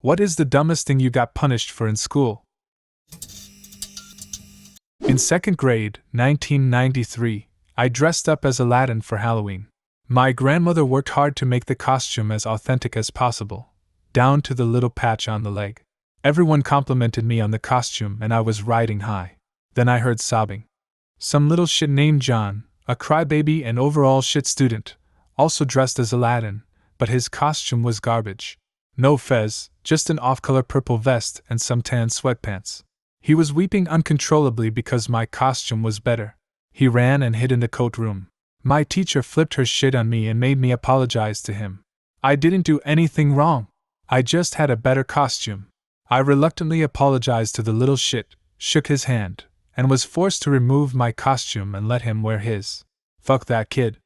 What is the dumbest thing you got punished for in school? In second grade, 1993, I dressed up as Aladdin for Halloween. My grandmother worked hard to make the costume as authentic as possible, down to the little patch on the leg. Everyone complimented me on the costume and I was riding high. Then I heard sobbing. Some little shit named John, a crybaby and overall shit student, also dressed as Aladdin, but his costume was garbage. No fez, just an off-color purple vest and some tan sweatpants. He was weeping uncontrollably because my costume was better. He ran and hid in the coat room. My teacher flipped her shit on me and made me apologize to him. I didn't do anything wrong. I just had a better costume. I reluctantly apologized to the little shit, shook his hand, and was forced to remove my costume and let him wear his. Fuck that kid.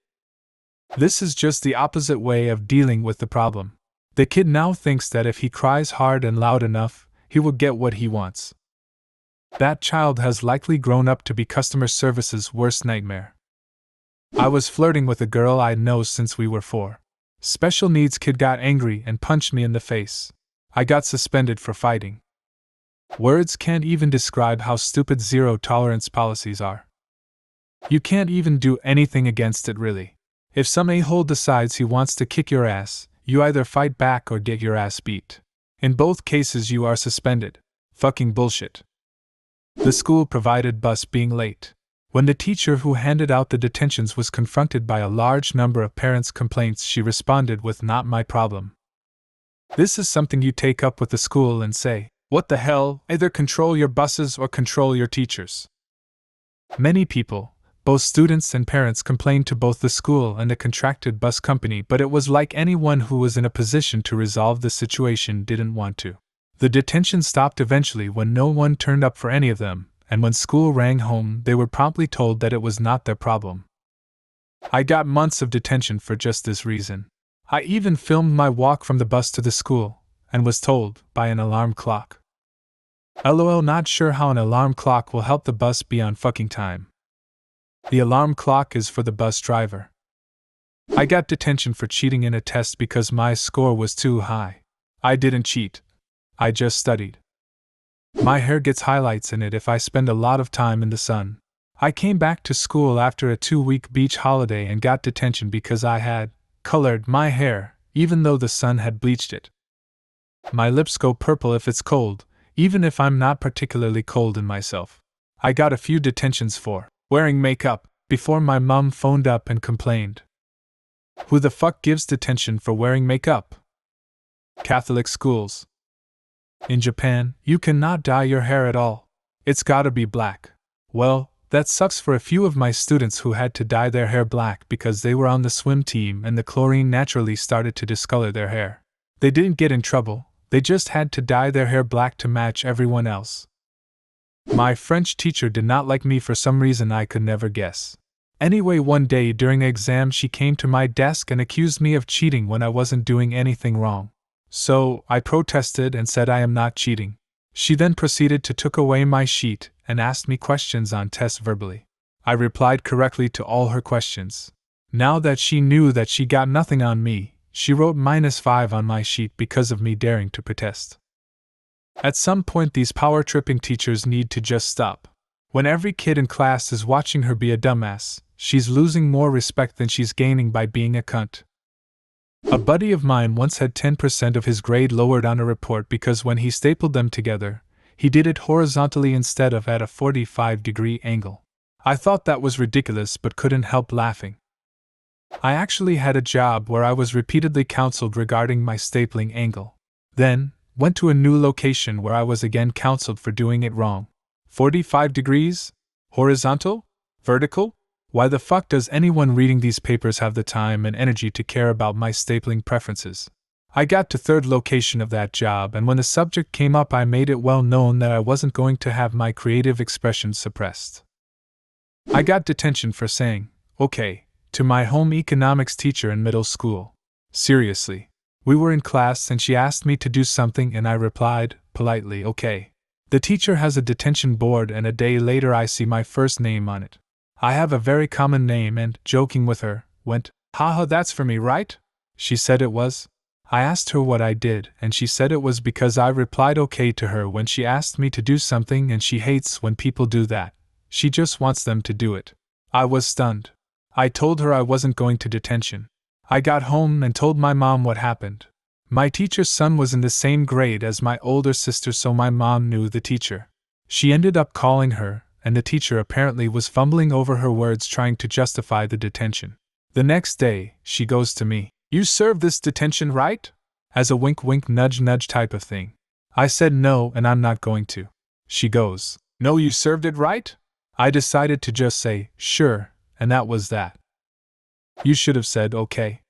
This is just the opposite way of dealing with the problem. The kid now thinks that if he cries hard and loud enough, he will get what he wants. That child has likely grown up to be customer service's worst nightmare. I was flirting with a girl I'd known since we were 4. Special needs kid got angry and punched me in the face. I got suspended for fighting. Words can't even describe how stupid zero-tolerance policies are. You can't even do anything against it really. If some a-hole decides he wants to kick your ass, you either fight back or get your ass beat. In both cases you are suspended. Fucking bullshit. The school provided bus being late. When the teacher who handed out the detentions was confronted by a large number of parents' complaints, she responded with "Not my problem." This is something you take up with the school and say, "What the hell, either control your buses or control your teachers." Many people, both students and parents, complained to both the school and the contracted bus company, but it was like anyone who was in a position to resolve the situation didn't want to. The detention stopped eventually when no one turned up for any of them, and when school rang home, they were promptly told that it was not their problem. I got months of detention for just this reason. I even filmed my walk from the bus to the school, and was told, by an alarm clock. LOL, not sure how an alarm clock will help the bus be on fucking time. The alarm clock is for the bus driver. I got detention for cheating in a test because my score was too high. I didn't cheat. I just studied. My hair gets highlights in it if I spend a lot of time in the sun. I came back to school after a 2-week beach holiday and got detention because I had colored my hair, even though the sun had bleached it. My lips go purple if it's cold, even if I'm not particularly cold in myself. I got a few detentions for wearing makeup before my mom phoned up and complained. Who the fuck gives detention for wearing makeup? Catholic schools. In Japan, you cannot dye your hair at all. It's gotta be black. Well, that sucks for a few of my students who had to dye their hair black because they were on the swim team and the chlorine naturally started to discolor their hair. They didn't get in trouble, they just had to dye their hair black to match everyone else. My French teacher did not like me for some reason I could never guess. Anyway, one day during the exam she came to my desk and accused me of cheating when I wasn't doing anything wrong. So, I protested and said I am not cheating. She then proceeded to took away my sheet and asked me questions on tests verbally. I replied correctly to all her questions. Now that she knew that she got nothing on me, she wrote -5 on my sheet because of me daring to protest. At some point these power-tripping teachers need to just stop. When every kid in class is watching her be a dumbass, she's losing more respect than she's gaining by being a cunt. A buddy of mine once had 10% of his grade lowered on a report because when he stapled them together, he did it horizontally instead of at a 45-degree angle. I thought that was ridiculous but couldn't help laughing. I actually had a job where I was repeatedly counseled regarding my stapling angle. Then, went to a new location where I was again counseled for doing it wrong. 45 degrees? Horizontal? Vertical? Why the fuck does anyone reading these papers have the time and energy to care about my stapling preferences? I got to third location of that job, and when the subject came up I made it well known that I wasn't going to have my creative expression suppressed. I got detention for saying, "Okay," to my home economics teacher in middle school. Seriously. We were in class and she asked me to do something and I replied, politely, "Okay." The teacher has a detention board and a day later I see my first name on it. I have a very common name and, joking with her, went, "Haha, that's for me, right?" She said it was. I asked her what I did, and she said it was because I replied okay to her when she asked me to do something, and she hates when people do that. She just wants them to do it. I was stunned. I told her I wasn't going to detention. I got home and told my mom what happened. My teacher's son was in the same grade as my older sister, so my mom knew the teacher. She ended up calling her, and the teacher apparently was fumbling over her words trying to justify the detention. The next day, she goes to me, "You served this detention, right?" As a wink-wink nudge-nudge type of thing. I said no, and I'm not going to. She goes, "No, you served it, right?" I decided to just say, "Sure," and that was that. You should have said okay.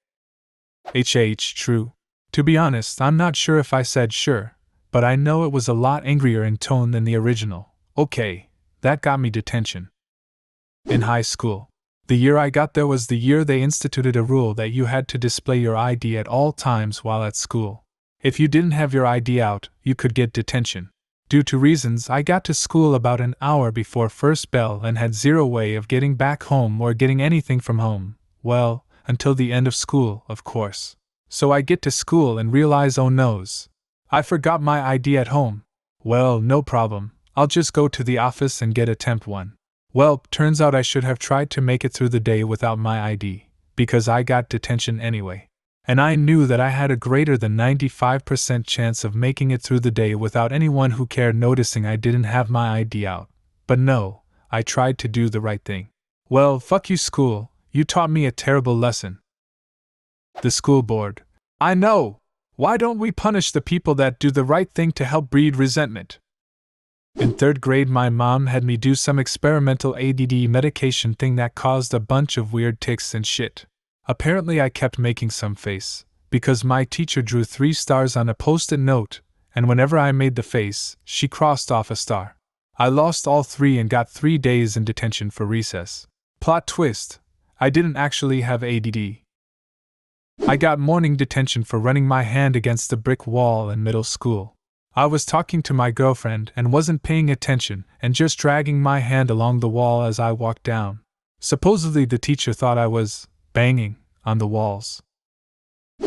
True. To be honest, I'm not sure if I said sure, but I know it was a lot angrier in tone than the original. Okay, that got me detention. In high school. The year I got there was the year they instituted a rule that you had to display your ID at all times while at school. If you didn't have your ID out, you could get detention. Due to reasons, I got to school about an hour before first bell and had zero way of getting back home or getting anything from home. Well, until the end of school, of course. So I get to school and realize, oh noes, I forgot my ID at home. Well, no problem, I'll just go to the office and get a temp one. Well, turns out I should have tried to make it through the day without my ID, because I got detention anyway. And I knew that I had a greater than 95% chance of making it through the day without anyone who cared noticing I didn't have my ID out. But no, I tried to do the right thing. Well, fuck you, school, you taught me a terrible lesson. The school board. I know! Why don't we punish the people that do the right thing to help breed resentment? In third grade, my mom had me do some experimental ADD medication thing that caused a bunch of weird tics and shit. Apparently I kept making some face, because my teacher drew 3 stars on a post-it note, and whenever I made the face, she crossed off a star. I lost all 3 and got 3 days in detention for recess. Plot twist, I didn't actually have ADD. I got morning detention for running my hand against the brick wall in middle school. I was talking to my girlfriend and wasn't paying attention and just dragging my hand along the wall as I walked down. Supposedly the teacher thought I was banging on the walls.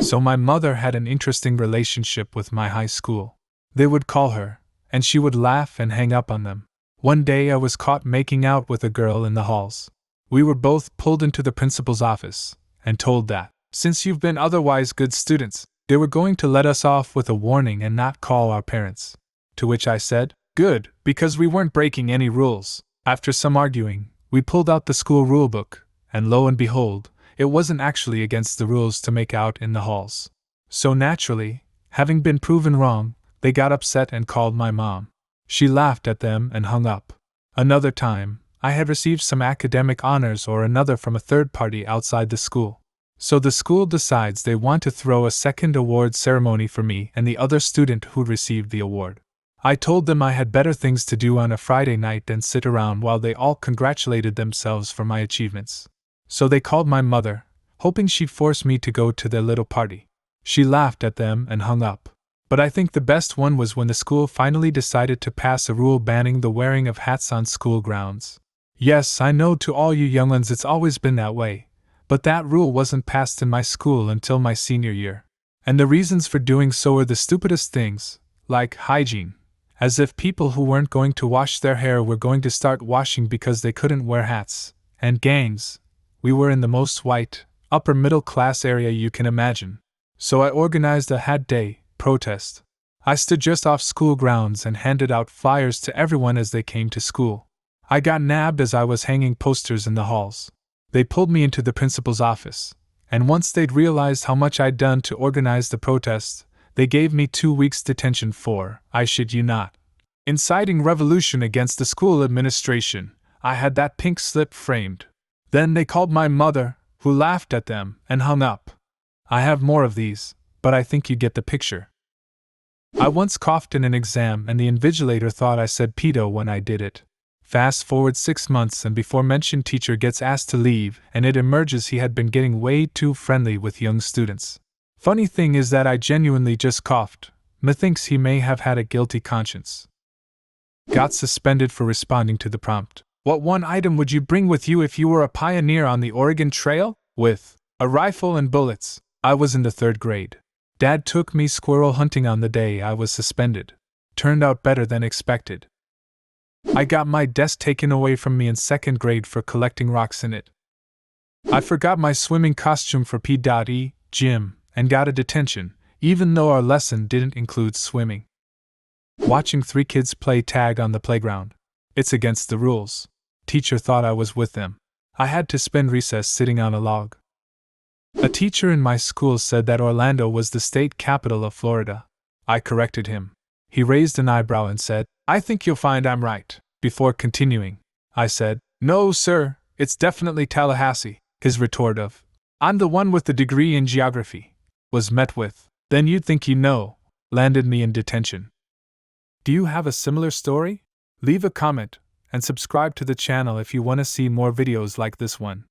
So my mother had an interesting relationship with my high school. They would call her, and she would laugh and hang up on them. One day I was caught making out with a girl in the halls. We were both pulled into the principal's office and told that, since you've been otherwise good students, they were going to let us off with a warning and not call our parents. To which I said, good, because we weren't breaking any rules. After some arguing, we pulled out the school rulebook, and lo and behold, it wasn't actually against the rules to make out in the halls. So naturally, having been proven wrong, they got upset and called my mom. She laughed at them and hung up. Another time, I had received some academic honors or another from a third party outside the school. So the school decides they want to throw a second award ceremony for me and the other student who received the award. I told them I had better things to do on a Friday night than sit around while they all congratulated themselves for my achievements. So they called my mother, hoping she'd force me to go to their little party. She laughed at them and hung up. But I think the best one was when the school finally decided to pass a rule banning the wearing of hats on school grounds. Yes, I know, to all you younglings it's always been that way. But that rule wasn't passed in my school until my senior year. And the reasons for doing so were the stupidest things, like hygiene. As if people who weren't going to wash their hair were going to start washing because they couldn't wear hats. And gangs. We were in the most white, upper middle class area you can imagine. So I organized a hat day protest. I stood just off school grounds and handed out flyers to everyone as they came to school. I got nabbed as I was hanging posters in the halls. They pulled me into the principal's office, and once they'd realized how much I'd done to organize the protest, they gave me 2 weeks detention for, I shit you not, inciting revolution against the school administration. I had that pink slip framed. Then they called my mother, who laughed at them and hung up. I have more of these, but I think you get the picture. I once coughed in an exam and the invigilator thought I said pedo when I did it. Fast forward 6 months and before mentioned teacher gets asked to leave and it emerges he had been getting way too friendly with young students. Funny thing is that I genuinely just coughed. Methinks he may have had a guilty conscience. Got suspended for responding to the prompt. What one item would you bring with you if you were a pioneer on the Oregon Trail? With a rifle and bullets. I was in the 3rd grade. Dad took me squirrel hunting on the day I was suspended. Turned out better than expected. I got my desk taken away from me in 2nd grade for collecting rocks in it. I forgot my swimming costume for P.E. gym and got a detention, even though our lesson didn't include swimming. Watching 3 kids play tag on the playground. It's against the rules. Teacher thought I was with them. I had to spend recess sitting on a log. A teacher in my school said that Orlando was the state capital of Florida. I corrected him. He raised an eyebrow and said, "I think you'll find I'm right." Before continuing, I said, "No, sir, it's definitely Tallahassee." His retort of, "I'm the one with the degree in geography," was met with, "Then you'd think you know," landed me in detention. Do you have a similar story? Leave a comment and subscribe to the channel if you want to see more videos like this one.